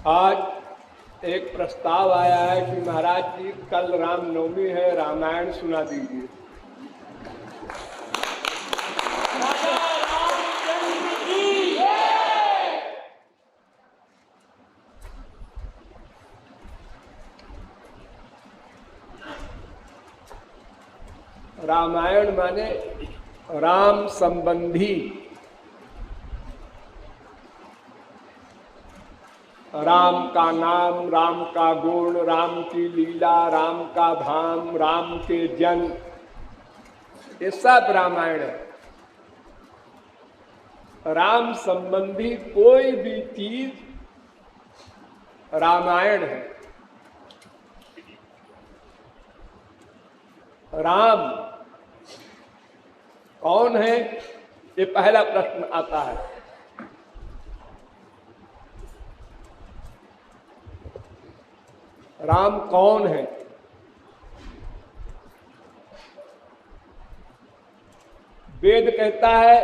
आज एक प्रस्ताव आया है कि महाराज जी कल रामनवमी है, रामायण सुना दीजिए। रामायण माने राम संबंधी, राम का नाम, राम का गुण, राम की लीला, राम का धाम, राम के जन, ये सब रामायण है। राम संबंधी कोई भी चीज रामायण है। राम कौन है, ये पहला प्रश्न आता है। राम कौन है? वेद कहता है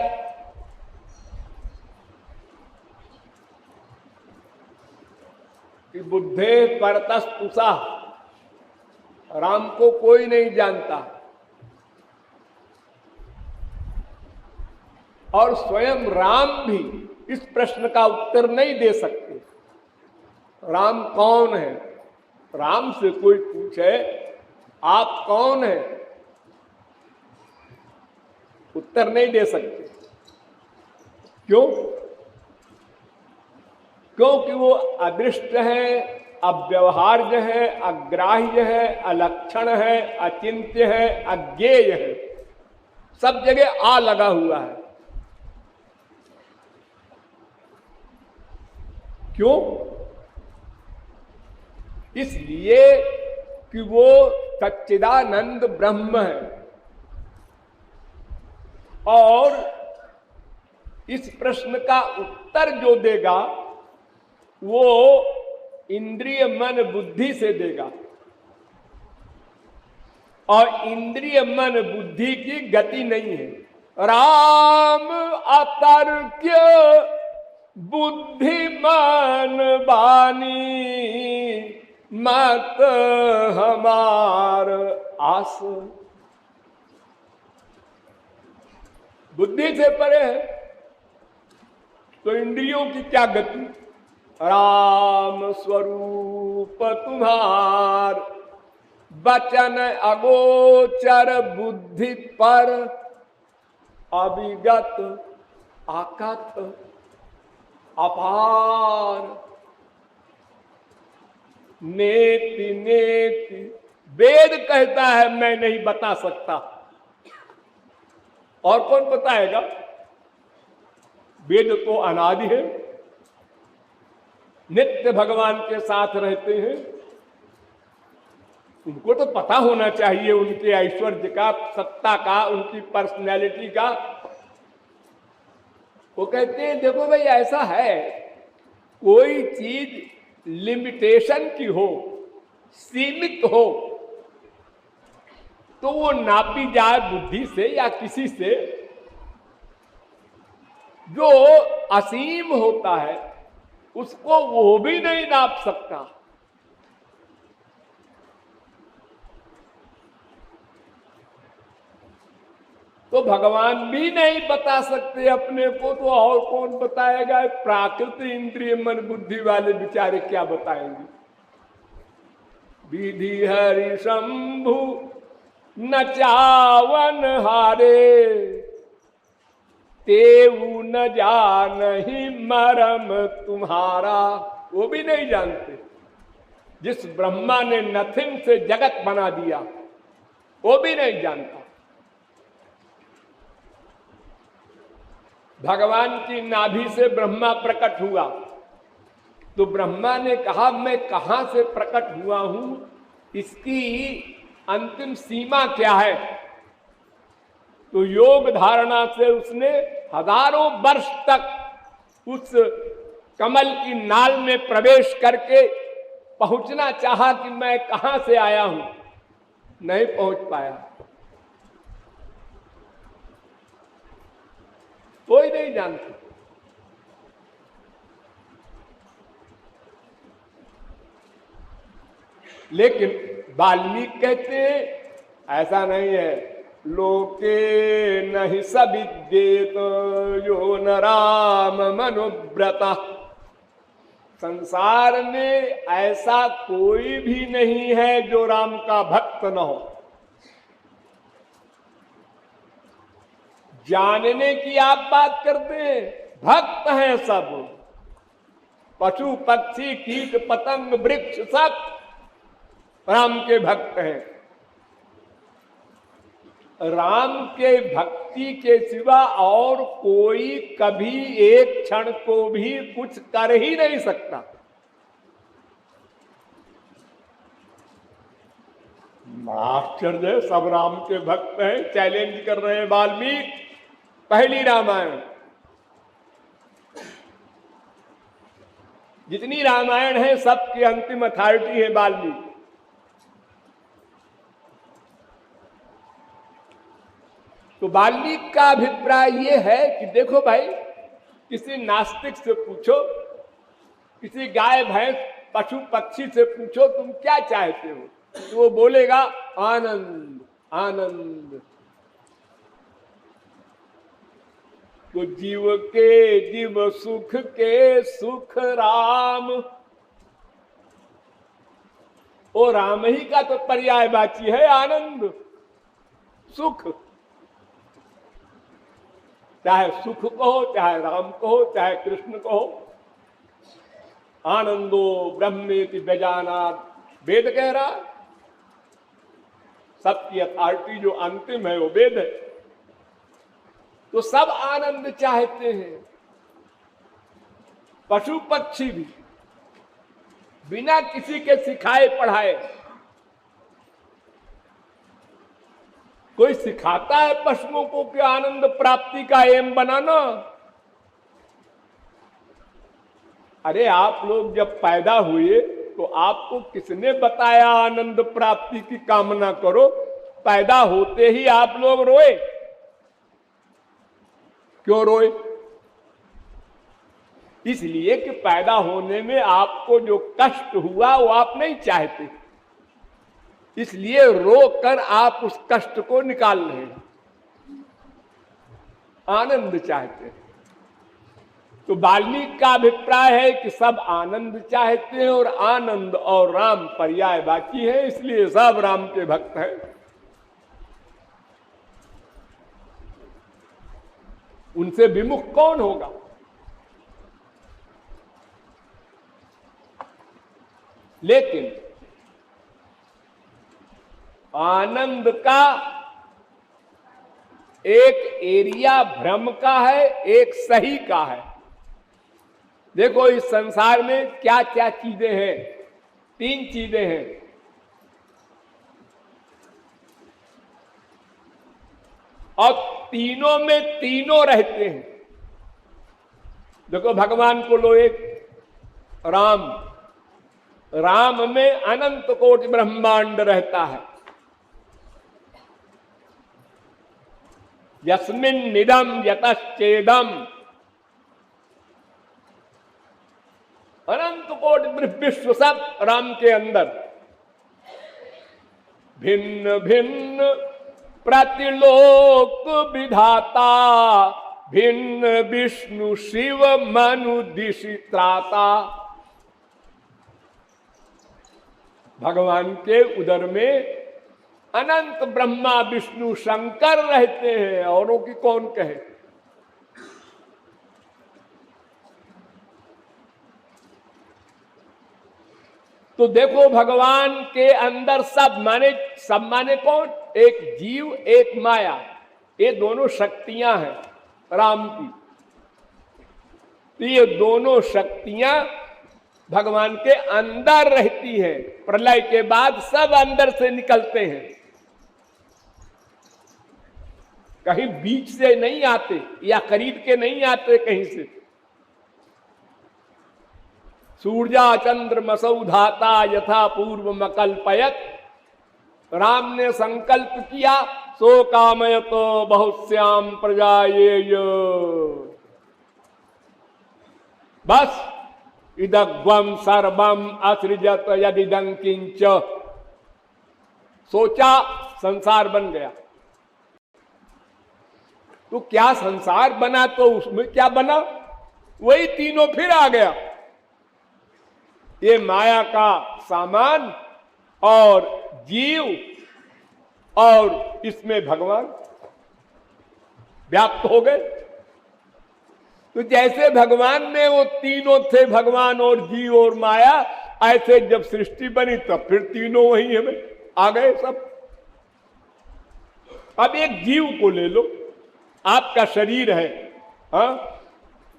कि बुद्धे परतस्तुषा, राम को कोई नहीं जानता और स्वयं राम भी इस प्रश्न का उत्तर नहीं दे सकते। राम कौन है? राम से कोई पूछे आप कौन हैं, उत्तर नहीं दे सकते। क्यों? क्योंकि वो अदृष्ट है, अव्यवहार्य है, अग्राह्य है, अलक्षण है, अचिंत्य है, अज्ञेय है, सब जगह आ लगा हुआ है। क्यों? इसलिए कि वो सच्चिदानंद ब्रह्म है। और इस प्रश्न का उत्तर जो देगा वो इंद्रिय मन बुद्धि से देगा, और इंद्रिय मन बुद्धि की गति नहीं है। राम अतर्क्य बुद्धिमान बानी, मत हमार आस। बुद्धि से परे है तो इंद्रियों की क्या गति? राम स्वरूप तुम्हार, वचन अगोचर बुद्धि पर, अविगत आकथ अपार। नेति नेति वेद कहता है मैं नहीं बता सकता, और कौन बताएगा? वेद तो अनादि है, नित्य भगवान के साथ रहते हैं, उनको तो पता होना चाहिए उनके ऐश्वर्य का, सत्ता का, उनकी पर्सनैलिटी का। वो कहते हैं देखो भाई ऐसा है, कोई चीज लिमिटेशन की हो, सीमित हो, तो वो नापी जाए बुद्धि से या किसी से। जो असीम होता है उसको वो भी नहीं नाप सकता। तो भगवान भी नहीं बता सकते अपने को, तो और कौन बताएगा? प्राकृत इंद्रिय मन बुद्धि वाले बेचारे क्या बताएंगे? विधि हरि शंभु न चावन हारे, तेऊ न जानहि मरम तुम्हारा। वो भी नहीं जानते। जिस ब्रह्मा ने नथिंग से जगत बना दिया वो भी नहीं जानता। भगवान की नाभि से ब्रह्मा प्रकट हुआ तो ब्रह्मा ने कहा मैं कहां से प्रकट हुआ हूं, इसकी अंतिम सीमा क्या है? तो योग धारणा से उसने हजारों वर्ष तक उस कमल की नाल में प्रवेश करके पहुंचना चाहा कि मैं कहां से आया हूं, नहीं पहुंच पाया। कोई नहीं जानता। लेकिन वाल्मीकि कहते हैं ऐसा नहीं है। लोके नहीं सविद्येत यो न राम मनुव्रता। संसार में ऐसा कोई भी नहीं है जो राम का भक्त न हो। जानने की आप बात करते हैं, भक्त हैं सब, पशु पक्षी कीट पतंग वृक्ष सब राम के भक्त हैं। राम के भक्ति के सिवा और कोई कभी एक क्षण को भी कुछ कर ही नहीं सकता। आश्चर्य है, सब राम के भक्त हैं, चैलेंज कर रहे हैं वाल्मीकि। पहली रामायण, जितनी रामायण है सबकी अंतिम अथॉरिटी है वाल्मीकि। तो वाल्मीकि का अभिप्राय ये है कि देखो भाई, किसी नास्तिक से पूछो, किसी गाय भैंस पशु पक्षी से पूछो तुम क्या चाहते हो, तो वो बोलेगा आनंद आनंद। तो जीव के जीव सुख के सुख राम, ओ राम ही का तो पर्यायवाची है आनंद सुख। चाहे सुख कहो, चाहे राम कहो, चाहे कृष्ण कहो। आनंदो ब्रह्मेति व्यजानात्, वेद कह रहा। सबकी अथॉरिटी जो अंतिम है वो वेद है। तो सब आनंद चाहते हैं, पशु पक्षी भी, बिना किसी के सिखाए पढ़ाए। कोई सिखाता है पशुओं को कि आनंद प्राप्ति का एम बनाना? अरे आप लोग जब पैदा हुए तो आपको किसने बताया आनंद प्राप्ति की कामना करो? पैदा होते ही आप लोग रोए। क्यों रोए? इसलिए कि पैदा होने में आपको जो कष्ट हुआ वो आप नहीं चाहते, इसलिए रोकर आप उस कष्ट को निकाल रहे हैं, आनंद चाहते हैं। तो वाल्मीकि का अभिप्राय है कि सब आनंद चाहते हैं और आनंद और राम पर्यायवाची है, इसलिए सब राम के भक्त हैं। उनसे विमुख कौन होगा? लेकिन आनंद का एक एरिया भ्रम का है, एक सही का है। देखो इस संसार में क्या क्या चीजें हैं, तीन चीजें हैं। और तीनों में तीनों रहते हैं। देखो भगवान को लो, एक राम, राम में अनंत कोटि ब्रह्मांड रहता है। यस्मिन् निदम यतश्चेदम, अनंत कोटि विश्व सब राम के अंदर। भिन्न भिन्न प्रतिलोक विधाता, भिन्न विष्णु शिव मनु दिशि त्राता। भगवान के उदर में अनंत ब्रह्मा विष्णु शंकर रहते हैं, औरों की कौन कहे। तो देखो भगवान के अंदर सब माने कौन? एक जीव एक माया, ये दोनों शक्तियां हैं राम की। तो ये दोनों शक्तियां भगवान के अंदर रहती है। प्रलय के बाद सब अंदर से निकलते हैं, कहीं बीच से नहीं आते या खरीद के नहीं आते कहीं से। सूर्या चंद्रमसौ धाता यथा पूर्व मकल्पयत, राम ने संकल्प किया सो कामयत बहुश्याम प्रजायेय। बस इदग्वम सर्वम असृजत यदिदं किंच सोचा संसार बन गया। तो क्या संसार बना तो उसमें क्या बना? वही तीनों फिर आ गया। ये माया का सामान और जीव और इसमें भगवान व्याप्त हो गए। तो जैसे भगवान में वो तीनों थे, भगवान और जीव और माया, ऐसे जब सृष्टि बनी तब फिर तीनों वही हमें आ गए सब। अब एक जीव को ले लो, आपका शरीर है, हाँ,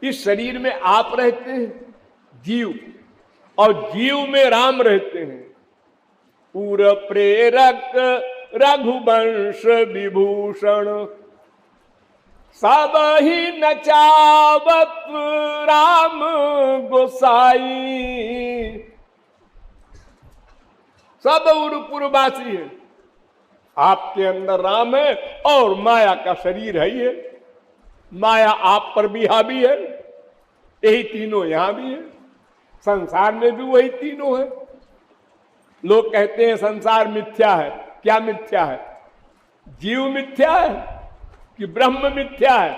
इस शरीर में आप रहते हैं जीव, और जीव में राम रहते हैं। पूर प्रेरक रघुवंश विभूषण, सब ही नचावत राम गोसाई। सब उरपुरवासी है, आपके अंदर राम है और माया का शरीर है। ये माया आप पर भी हावी है, यही तीनों यहां भी है। संसार में भी वही तीनों है। लोग कहते हैं संसार मिथ्या है। क्या मिथ्या है? जीव मिथ्या है कि ब्रह्म मिथ्या है?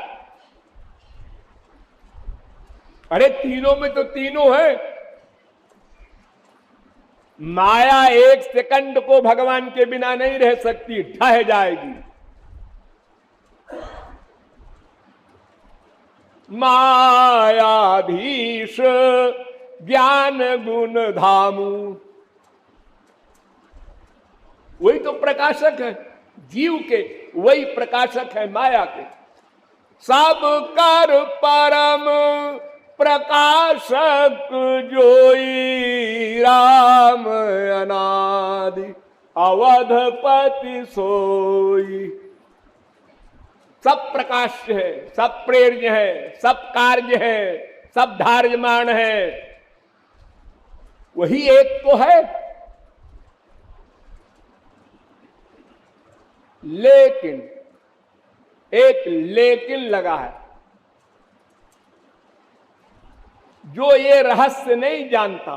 अरे तीनों में तो तीनों है। माया एक सेकंड को भगवान के बिना नहीं रह सकती, ढह जाएगी। मायाधीश ज्ञान गुण धामु, वही तो प्रकाशक है जीव के, वही प्रकाशक है माया के। सब कर परम प्रकाशक जोई, राम अनादि अवधपति सोई। सब प्रकाश है, सब प्रेर्य है, सब कार्य है, सब धार्यमान है, वही एक तो है। लेकिन एक लेकिन लगा है। जो ये रहस्य नहीं जानता,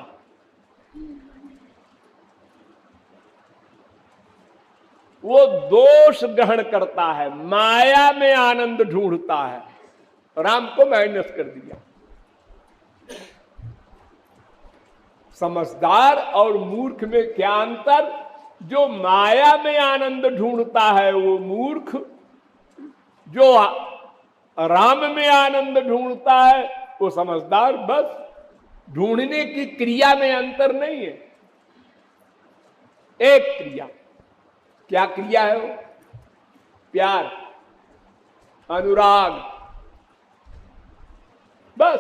वो दोष ग्रहण करता है, माया में आनंद ढूंढता है। राम को माइनस कर दिया। समझदार और मूर्ख में क्या अंतर? जो माया में आनंद ढूंढता है वो मूर्ख, जो राम में आनंद ढूंढता है वो समझदार। बस ढूंढने की क्रिया में अंतर नहीं है, एक क्रिया। क्या क्रिया है वो? प्यार, अनुराग। बस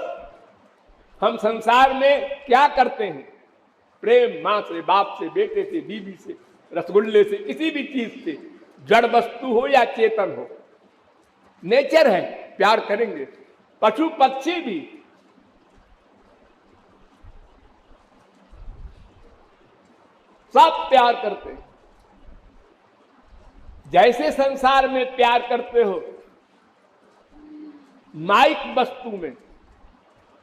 हम संसार में क्या करते हैं? प्रेम, मां से, बाप से, बेटे से, बीवी से, रसगुल्ले से, किसी भी चीज से, जड़ वस्तु हो या चेतन हो, नेचर है, प्यार करेंगे। पशु पक्षी भी। सब प्यार करते हैं। जैसे संसार में प्यार करते हो माइक वस्तु में,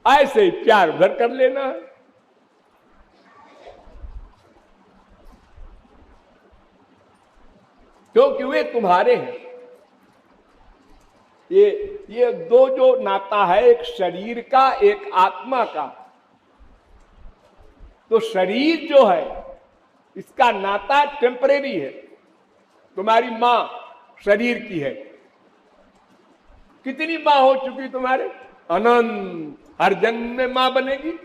ऐसे ही प्यार उधर कर लेना है। क्योंकि वे तुम्हारे हैं। ये दो जो नाता है, एक शरीर का, एक आत्मा का। तो शरीर जो है इसका नाता टेम्परेरी है। तुम्हारी मां शरीर की है। कितनी मां हो चुकी तुम्हारे? अनंत। हर जन्म में मां बनेगी।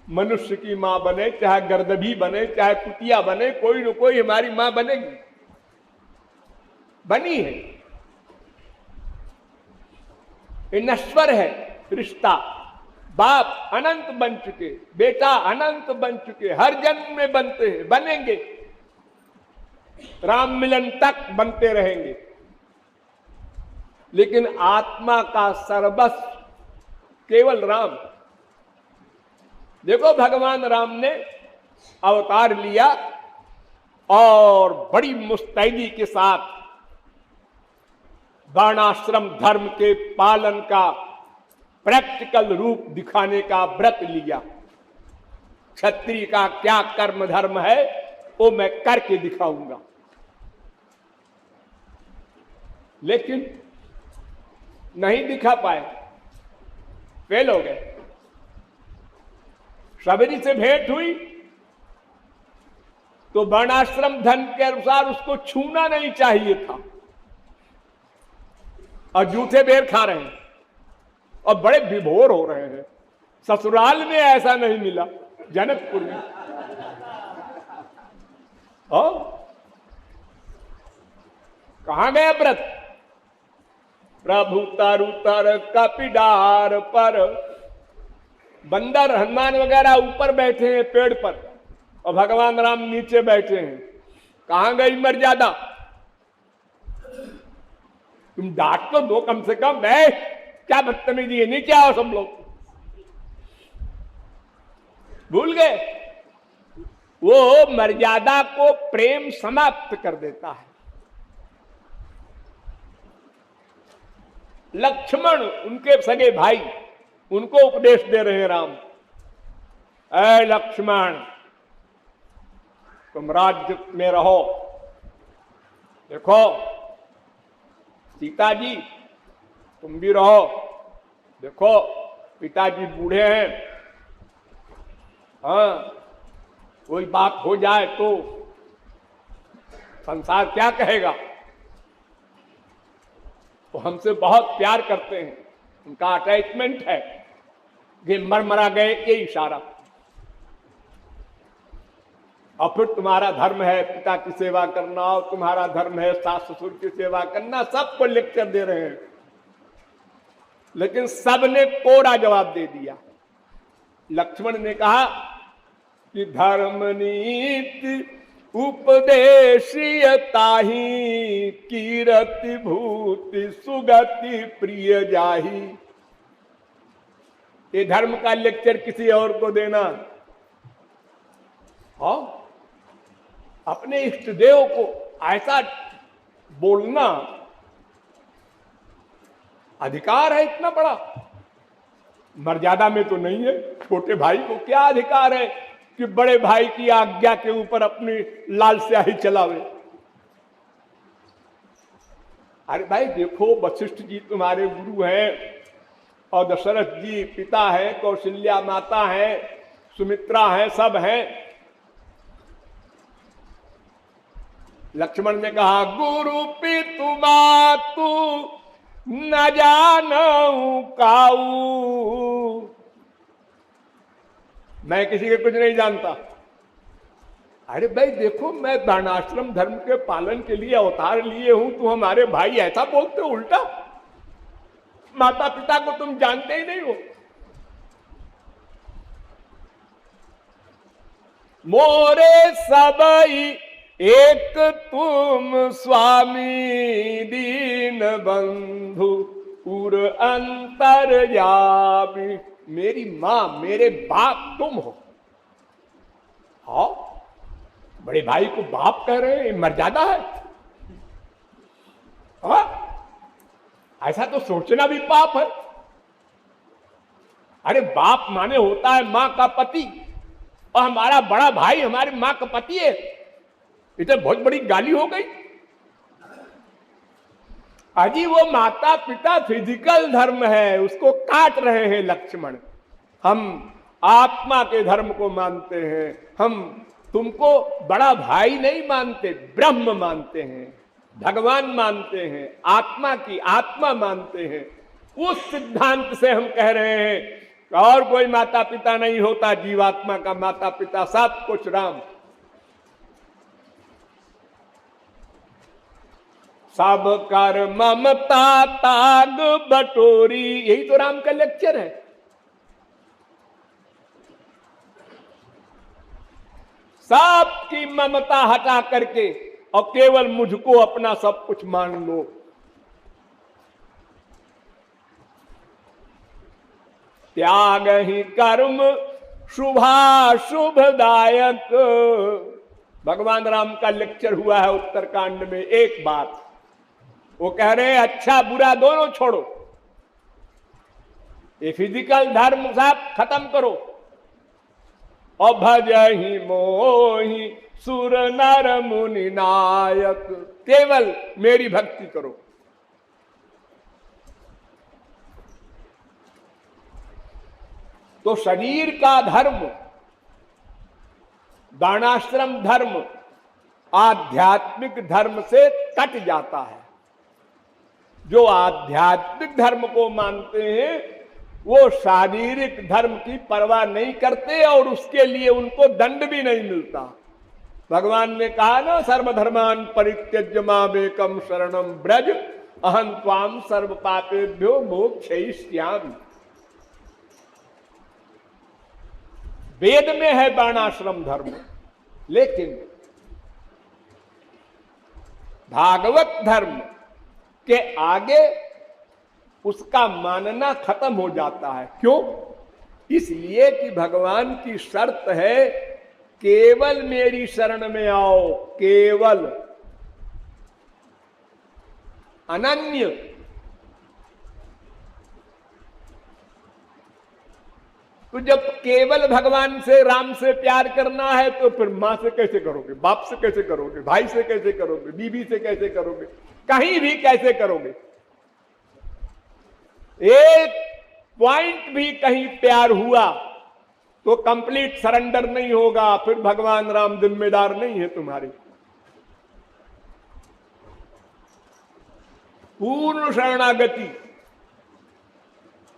मनुष्य की मां बने, चाहे गर्दभी बने, चाहे कुतिया बने, कोई न कोई हमारी मां बनेगी, बनी है। ये नश्वर है रिश्ता। बाप अनंत बन चुके, बेटा अनंत बन चुके, हर जन्म में बनते हैं, बनेंगे, राम मिलन तक बनते रहेंगे। लेकिन आत्मा का सर्वस्व केवल राम। देखो भगवान राम ने अवतार लिया और बड़ी मुस्तैदी के साथ वर्णाश्रम धर्म के पालन का प्रैक्टिकल रूप दिखाने का व्रत लिया। क्षत्रिय का क्या कर्म धर्म है वो मैं करके दिखाऊंगा। लेकिन नहीं दिखा पाए, फेल हो गए। शबरी से भेंट हुई तो वर्णाश्रम धर्म के अनुसार उसको छूना नहीं चाहिए था, और जूठे बेर खा रहे हैं और बड़े विभोर हो रहे हैं। ससुराल में ऐसा नहीं मिला, जनकपुर में। और कहां गया व्रत? प्रभु तरु तर कपिडार पर। बंदर हनुमान वगैरह ऊपर बैठे हैं पेड़ पर और भगवान राम नीचे बैठे हैं। कहां गई मर्यादा? तुम डांट तो दो कम से कम। क्या बदतमीजी है, नीचे आओ सब लोग। भूल गए। वो मर्यादा को प्रेम समाप्त कर देता है। लक्ष्मण उनके सगे भाई, उनको उपदेश दे रहे हैं राम। ऐ लक्ष्मण, तुम राज्य में रहो। देखो सीता जी, तुम भी रहो। देखो पिताजी बूढ़े हैं, हाँ कोई बात हो जाए तो संसार क्या कहेगा। वो हमसे बहुत प्यार करते हैं, उनका अटैचमेंट है। ये मर गए ये इशारा। और फिर तुम्हारा धर्म है पिता की सेवा करना, और तुम्हारा धर्म है सास ससुर की सेवा करना। सबको लेक्चर दे रहे हैं, लेकिन सबने कोरा जवाब दे दिया। लक्ष्मण ने कहा कि धर्म नीति उपदेशियताही, कीरति भूति सुगति प्रिय जाही। ये धर्म का लेक्चर किसी और को देना, और अपने इष्ट देव को ऐसा बोलना अधिकार है इतना बड़ा? मर्यादा में तो नहीं है। छोटे भाई को क्या अधिकार है कि बड़े भाई की आज्ञा के ऊपर अपनी लाल स्याही चलावे? अरे भाई देखो, वशिष्ठ जी तुम्हारे गुरु हैं, और दशरथ जी पिता है, कौशल्या माता है, सुमित्रा है, सब हैं। लक्ष्मण ने कहा गुरु पितु मातु न जानऊ काऊ। मैं किसी के कुछ नहीं जानता। अरे भाई देखो, मैं वर्णाश्रम धर्म के पालन के लिए अवतार लिए हूं, तू हमारे भाई ऐसा बोलते हो उल्टा? माता पिता को तुम जानते ही नहीं हो। मोरे सबई एक तुम स्वामी, दीन बंधु उर अंतर जाबी। मेरी मां मेरे बाप तुम हो। हाँ, बड़े भाई को बाप कह रहे हैं, मर्यादा है? हाँ, ऐसा तो सोचना भी पाप है। अरे बाप माने होता है मां का पति, और हमारा बड़ा भाई हमारी मां का पति है। इतने बहुत बड़ी गाली हो गई। अजी वो माता पिता फिजिकल धर्म है, उसको काट रहे हैं लक्ष्मण। हम आत्मा के धर्म को मानते हैं। हम तुमको बड़ा भाई नहीं मानते, ब्रह्म मानते हैं, भगवान मानते हैं, आत्मा की आत्मा मानते हैं। उस सिद्धांत से हम कह रहे हैं और कोई माता पिता नहीं होता। जीवात्मा का माता पिता सब कुछ राम। सब कर ममता ताग बटोरी, यही तो राम का लेक्चर है। सबकी ममता हटा करके और केवल मुझको अपना सब कुछ मान लो। त्याग ही कर्म शुभाशुभदायक। भगवान राम का लेक्चर हुआ है उत्तरकांड में। एक बात वो कह रहे हैं, अच्छा बुरा दोनों छोड़ो, ये फिजिकल धर्म सब खत्म करो, और भजहि मोहि सुर नर मुनि नायक। केवल मेरी भक्ति करो। तो शरीर का धर्म, वर्णाश्रम धर्म आध्यात्मिक धर्म से कट जाता है। जो आध्यात्मिक धर्म को मानते हैं वो शारीरिक धर्म की परवाह नहीं करते और उसके लिए उनको दंड भी नहीं मिलता। भगवान ने कहा ना, सर्वधर्मान परित्यज्य मामेकम शरणम ब्रज अहं त्वाम सर्व पापेभ्यो मोक्षयिष्यामि। वेद में है वर्णाश्रम धर्म, लेकिन भागवत धर्म के आगे उसका मानना खत्म हो जाता है। क्यों? इसलिए कि भगवान की शर्त है केवल मेरी शरण में आओ, केवल, अनन्य। तो जब केवल भगवान से, राम से प्यार करना है तो फिर मां से कैसे करोगे, बाप से कैसे करोगे, भाई से कैसे करोगे, बीवी से कैसे करोगे, कहीं भी कैसे करोगे? एक पॉइंट भी कहीं प्यार हुआ तो कंप्लीट सरेंडर नहीं होगा, फिर भगवान राम जिम्मेदार नहीं है तुम्हारे। पूर्ण शरणागति,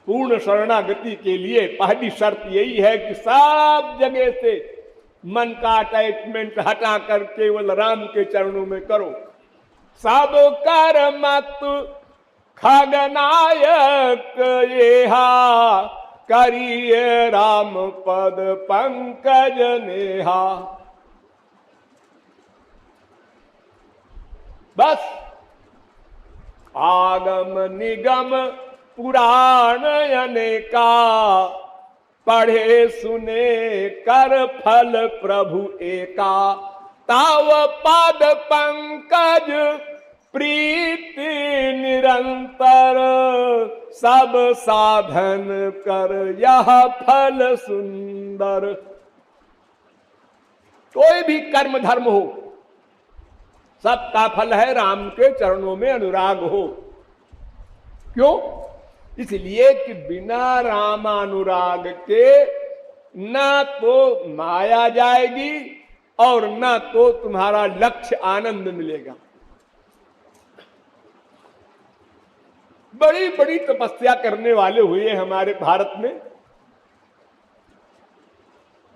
पूर्ण शरणागति के लिए पहली शर्त यही है कि सब जगह से मन का अटैचमेंट हटा कर केवल राम के चरणों में करो। सब कर मत खगनायक येहा, करिए राम पद पंकज नेहा। बस आगम निगम पुराण अनेका, पढ़े सुने कर फल प्रभु एका। ताव पद पंकज प्रीति निरंतर, सब साधन कर यह फल सुंदर। कोई भी कर्म धर्म हो, सबका फल है राम के चरणों में अनुराग हो। क्यों? इसलिए कि बिना रामानुराग के ना तो माया जाएगी और ना तो तुम्हारा लक्ष्य आनंद मिलेगा। बड़ी बड़ी तपस्या करने वाले हुए हमारे भारत में,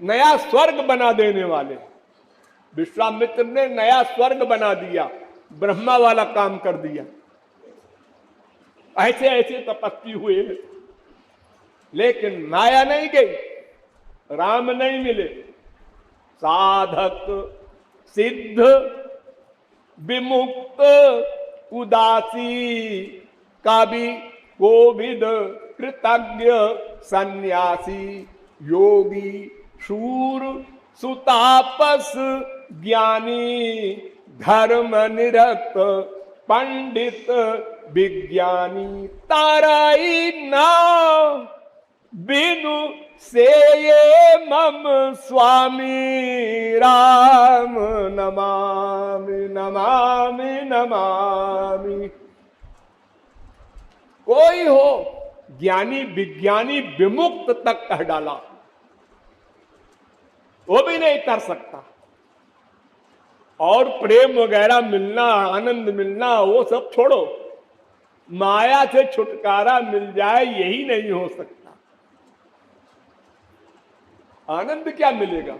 नया स्वर्ग बना देने वाले। विश्वामित्र ने नया स्वर्ग बना दिया, ब्रह्मा वाला काम कर दिया। ऐसे ऐसे तपस्वी हुए, लेकिन माया नहीं गई, राम नहीं मिले। साधक सिद्ध विमुक्त उदासी, कवि कोविद कृतज्ञ सन्यासी, योगी शूर सुतापस ज्ञानी, धर्म निरत पंडित विज्ञानी। ताराई ना बिनु से ये मम स्वामी, राम नमामि नमामि नमामि। कोई हो ज्ञानी विज्ञानी विमुक्त तक कह डाला, वो भी नहीं कर सकता। और प्रेम वगैरह मिलना, आनंद मिलना, वो सब छोड़ो, माया से छुटकारा मिल जाए यही नहीं हो सकता। आनंद क्या मिलेगा?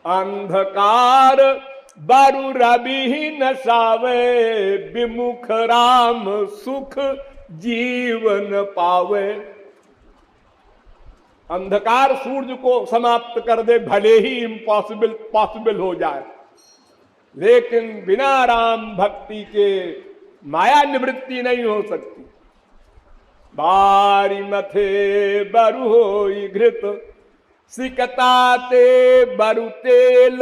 अंधकार बारू रवि ही नसावे, विमुख राम सुख जीवन पावे। अंधकार सूरज को समाप्त कर दे, भले ही इम्पॉसिबल पॉसिबल हो जाए, लेकिन बिना राम भक्ति के माया निवृत्ति नहीं हो सकती। बारी मथे बरु होई घृत, सिकताते बरु तेल,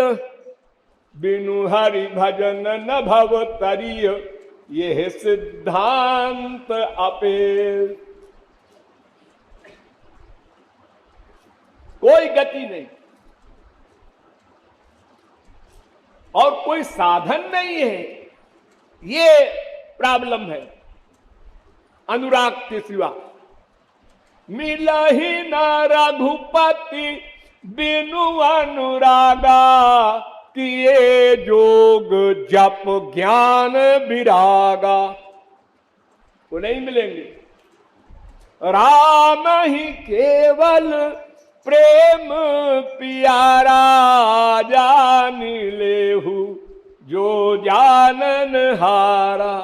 बिनु हरि भजन न भव तरिय, यह सिद्धांत अपेल। कोई गति नहीं और कोई साधन नहीं है, ये प्रॉब्लम है अनुराग के सिवा। मिलहि न रघुपति बिनु अनुरागा, किए जोग जप ज्ञान विरागा। वो नहीं मिलेंगे। राम ही केवल प्रेम प्यारा, जान लेहु जो जानन हारा।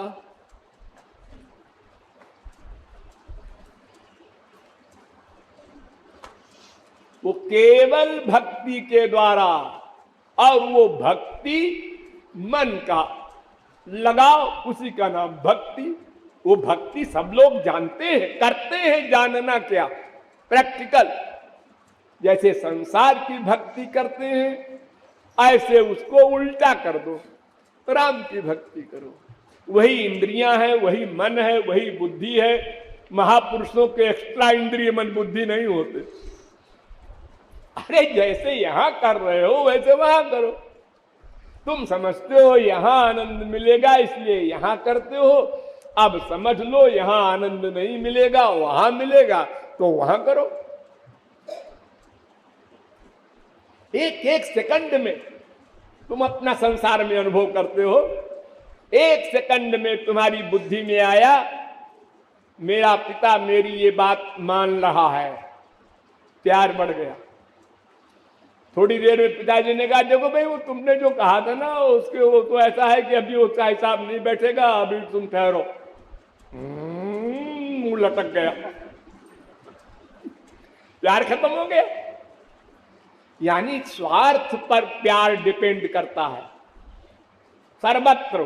वो केवल भक्ति के द्वारा, और वो भक्ति मन का लगाओ, उसी का नाम भक्ति। वो भक्ति सब लोग जानते हैं, करते हैं, जानना क्या, प्रैक्टिकल। जैसे संसार की भक्ति करते हैं, ऐसे उसको उल्टा कर दो, राम की भक्ति करो। वही इंद्रियां हैं, वही मन है, वही बुद्धि है। महापुरुषों के एक्स्ट्रा इंद्रिय मन बुद्धि नहीं होते। अरे जैसे यहां कर रहे हो वैसे वहां करो। तुम समझते हो यहां आनंद मिलेगा इसलिए यहां करते हो, अब समझ लो यहां आनंद नहीं मिलेगा वहां मिलेगा, तो वहां करो। एक एक सेकंड में तुम अपना संसार में अनुभव करते हो। एक सेकंड में तुम्हारी बुद्धि में आया मेरा पिता मेरी ये बात मान रहा है, प्यार बढ़ गया। थोड़ी देर में पिताजी ने कहा देखो भाई वो तुमने जो कहा था ना उसके वो तो ऐसा है कि अभी उसका हिसाब नहीं बैठेगा, अभी तुम ठहरो। मुंह लटक गया, प्यार खत्म हो गया। यानी स्वार्थ पर प्यार डिपेंड करता है सर्वत्र।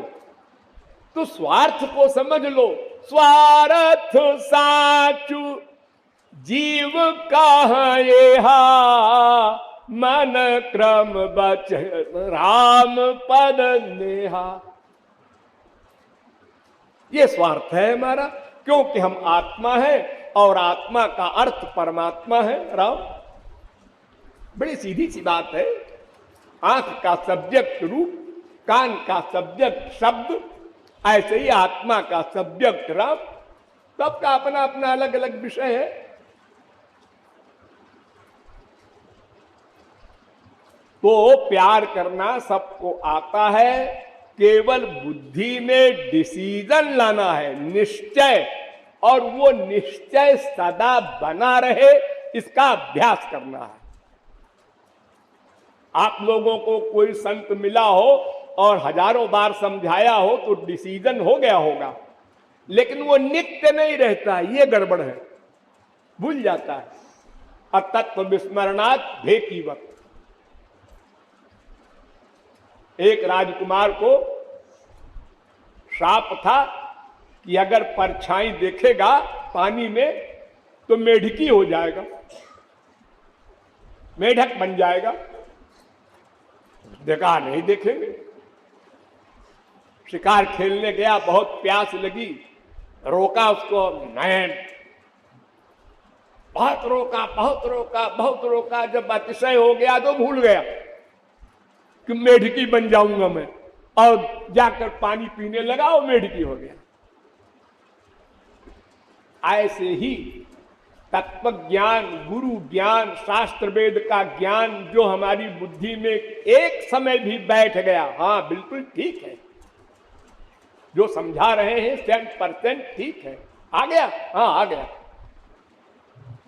तो स्वार्थ को समझ लो। स्वार्थ साचु जीव कहाँ येहा, मन क्रम बच राम पद नेहा। ये स्वार्थ है हमारा, क्योंकि हम आत्मा है और आत्मा का अर्थ परमात्मा है राम। बड़ी सीधी सी बात है। आंख का सब्जेक्ट रूप, कान का सब्जेक्ट शब्द, ऐसे ही आत्मा का सब्जेक्ट राम। सबका अपना अपना अलग अलग विषय है। तो प्यार करना सबको आता है, केवल बुद्धि में डिसीजन लाना है, निश्चय। और वो निश्चय सदा बना रहे इसका अभ्यास करना है। आप लोगों को कोई संत मिला हो और हजारों बार समझाया हो तो डिसीजन हो गया होगा, लेकिन वो नित्य नहीं रहता, ये गड़बड़ है, भूल जाता है। अतत्व विस्मरणात् भेकीवत्। एक राजकुमार को श्राप था कि अगर परछाई देखेगा पानी में तो मेढकी हो जाएगा, मेढक बन जाएगा। देखा नहीं देखेंगे। शिकार खेलने गया, बहुत प्यास लगी, रोका उसको, नहीं, बहुत रोका बहुत रोका बहुत रोका। जब अतिशय हो गया तो भूल गया कि मेढकी बन जाऊंगा मैं, और जाकर पानी पीने लगा और मेढकी हो गया। ऐसे ही तत्व ज्ञान, गुरु ज्ञान, शास्त्र वेद का ज्ञान जो हमारी बुद्धि में एक समय भी बैठ गया, हाँ बिल्कुल ठीक है, जो समझा रहे हैं 100% ठीक है, आ गया, हाँ आ गया,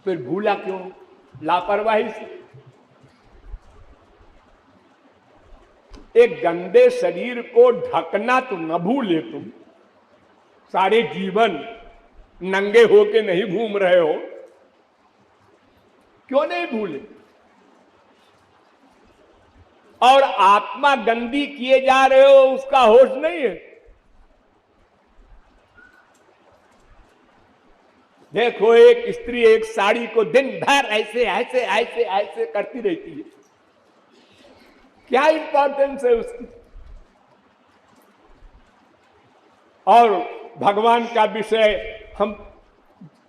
फिर भूला क्यों? लापरवाही से। एक गंदे शरीर को ढकना तो न भूले तुम, सारे जीवन नंगे होके नहीं घूम रहे हो, क्यों नहीं भूले? और आत्मा गंदी किए जा रहे हो उसका होश नहीं है। देखो एक स्त्री एक साड़ी को दिन भर ऐसे ऐसे ऐसे ऐसे करती रहती है, क्या इंपॉर्टेंस है उसकी? और भगवान का विषय हम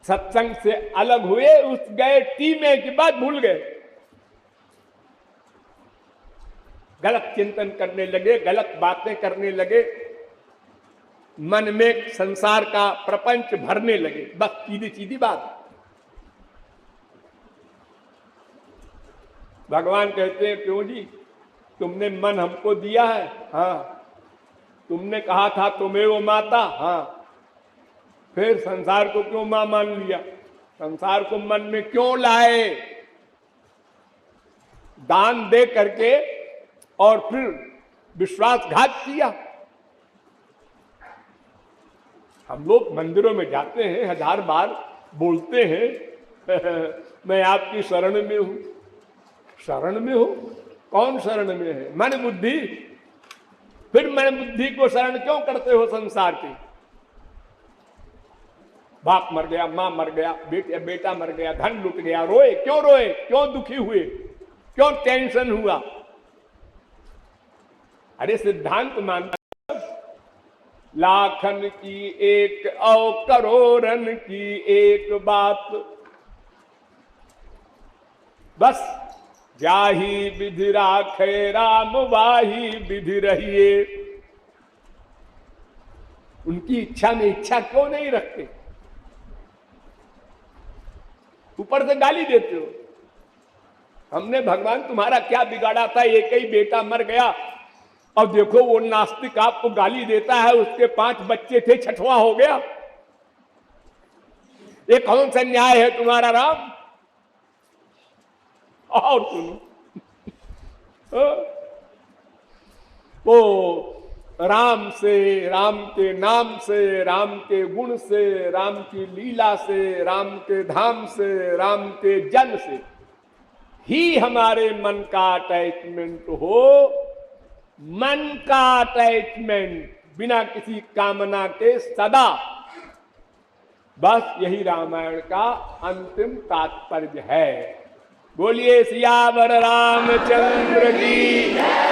सत्संग से अलग हुए, उस गए टी में के बाद भूल गए, गलत चिंतन करने लगे, गलत बातें करने लगे, मन में संसार का प्रपंच भरने लगे। बस सीधी सीधी बात। भगवान कहते हैं क्यों जी, तुमने मन हमको दिया है? हाँ। तुमने कहा था तुम्हें वो माता? हाँ। फिर संसार को क्यों मां मान लिया? संसार को मन में क्यों लाए? दान दे करके और फिर विश्वासघात किया। हम लोग मंदिरों में जाते हैं, 1000 बार बोलते हैं मैं आपकी शरण में हूं। शरण में हो? कौन शरण में है? मन बुद्धि। फिर मन बुद्धि को शरण क्यों करते हो संसार की? बाप मर गया, मां मर गया, बेटा मर गया, धन लुट गया, रोए क्यों? रोए क्यों? दुखी हुए क्यों? टेंशन हुआ। अरे सिद्धांत मानता, लाखन की एक और करोड़न की एक बात, बस जाही विधि राखे राम वाही विधि रहिए। उनकी इच्छा में इच्छा क्यों नहीं रखते? ऊपर से गाली देते हो। हमने भगवान तुम्हारा क्या बिगाड़ा था? एक ही बेटा मर गया और देखो वो नास्तिक आपको गाली देता है, उसके 5 बच्चे थे, 6वां हो गया। ये कौन सा न्याय है तुम्हारा राम? और सुनो, वो राम से, राम के नाम से, राम के गुण से, राम की लीला से, राम के धाम से, राम के जन से ही हमारे मन का अटैचमेंट हो। मन का अटैचमेंट बिना किसी कामना के सदा, बस यही रामायण का अंतिम तात्पर्य है। बोलिए सियावर रामचंद्र की।